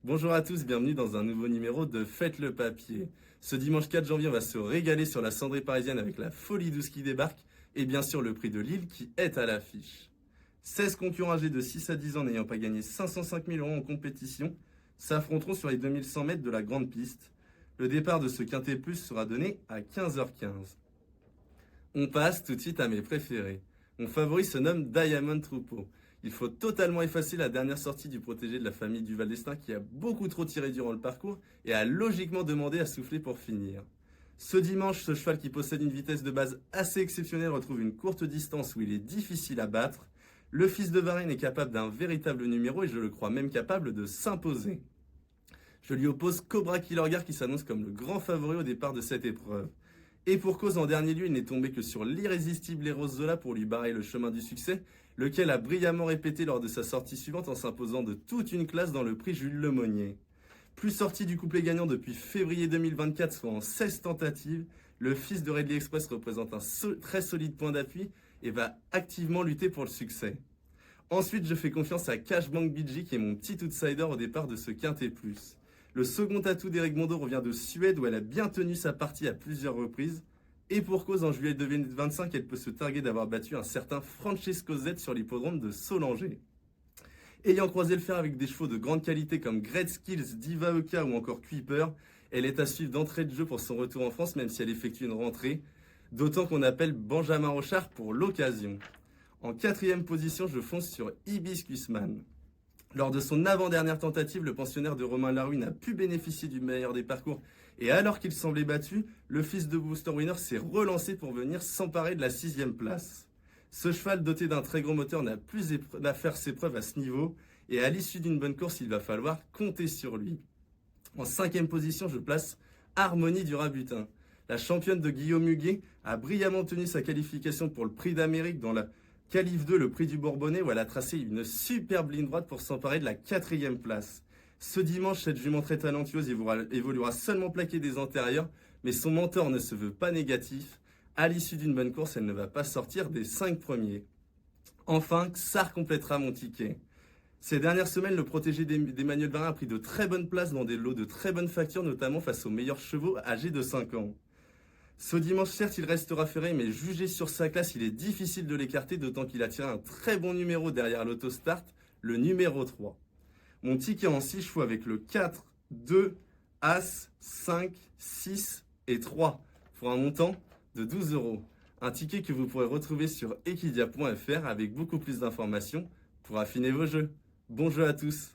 Bonjour à tous, bienvenue dans un nouveau numéro de Faites le papier. Ce dimanche 4 janvier, on va se régaler sur la cendrée parisienne avec la Folie Douce qui débarque et bien sûr le prix de Lille qui est à l'affiche. 16 concurrents âgés de 6 à 10 ans n'ayant pas gagné 505 000 euros en compétition s'affronteront sur les 2100 mètres de la grande piste. Le départ de ce Quintet Plus sera donné à 15h15. On passe tout de suite à mes préférés. Mon favori se nomme Diamond Troupeau. Il faut totalement effacer la dernière sortie du protégé de la famille du Val d'Estaing qui a beaucoup trop tiré durant le parcours et a logiquement demandé à souffler pour finir. Ce dimanche, ce cheval qui possède une vitesse de base assez exceptionnelle retrouve une courte distance où il est difficile à battre. Le fils de Varennes est capable d'un véritable numéro et je le crois même capable de s'imposer. Je lui oppose Cobra Killergar qui s'annonce comme le grand favori au départ de cette épreuve. Et pour cause, en dernier lieu, il n'est tombé que sur l'irrésistible Eros Zola pour lui barrer le chemin du succès, lequel a brillamment répété lors de sa sortie suivante en s'imposant de toute une classe dans le prix Jules Lemonnier. Plus sorti du couplet gagnant depuis février 2024, soit en 16 tentatives, le fils de Redley Express représente un très solide point d'appui et va activement lutter pour le succès. Ensuite, je fais confiance à Cashbank BG qui est mon petit outsider au départ de ce Quintet Plus. Le second atout d'Eric Mondo revient de Suède où elle a bien tenu sa partie à plusieurs reprises. Et pour cause, en juillet 2025, elle peut se targuer d'avoir battu un certain Francesco Z sur l'hippodrome de Solanger. Ayant croisé le fer avec des chevaux de grande qualité comme Great Skills, Diva Eka ou encore Kuiper, elle est à suivre d'entrée de jeu pour son retour en France même si elle effectue une rentrée. D'autant qu'on appelle Benjamin Rochard pour l'occasion. En quatrième position, je fonce sur Hibiscusman. Lors de son avant-dernière tentative, le pensionnaire de Romain Larue n'a pu bénéficier du meilleur des parcours. Et alors qu'il semblait battu, le fils de Booster Winner s'est relancé pour venir s'emparer de la 6e place. Ce cheval doté d'un très gros moteur n'a plus à faire ses preuves à ce niveau. Et à l'issue d'une bonne course, il va falloir compter sur lui. En 5e position, je place Harmonie du Rabutin. La championne de Guillaume Huguet a brillamment tenu sa qualification pour le Prix d'Amérique dans la Qualif 2, le prix du Bourbonnais, où elle a tracé une superbe ligne droite pour s'emparer de la 4e place. Ce dimanche, cette jument très talentueuse évoluera seulement plaquée des antérieurs, mais son mentor ne se veut pas négatif. À l'issue d'une bonne course, elle ne va pas sortir des 5 premiers. Enfin, Xar complétera mon ticket. Ces dernières semaines, le protégé d'Emmanuel Varin a pris de très bonnes places dans des lots de très bonne facture, notamment face aux meilleurs chevaux âgés de 5 ans. Ce dimanche, certes, il restera ferré, mais jugé sur sa classe, il est difficile de l'écarter, d'autant qu'il a tiré un très bon numéro derrière l'autostart, le numéro 3. Mon ticket en 6 chevaux avec le 4, 2, As, 5, 6 et 3 pour un montant de 12 euros. Un ticket que vous pourrez retrouver sur equidia.fr avec beaucoup plus d'informations pour affiner vos jeux. Bon jeu à tous!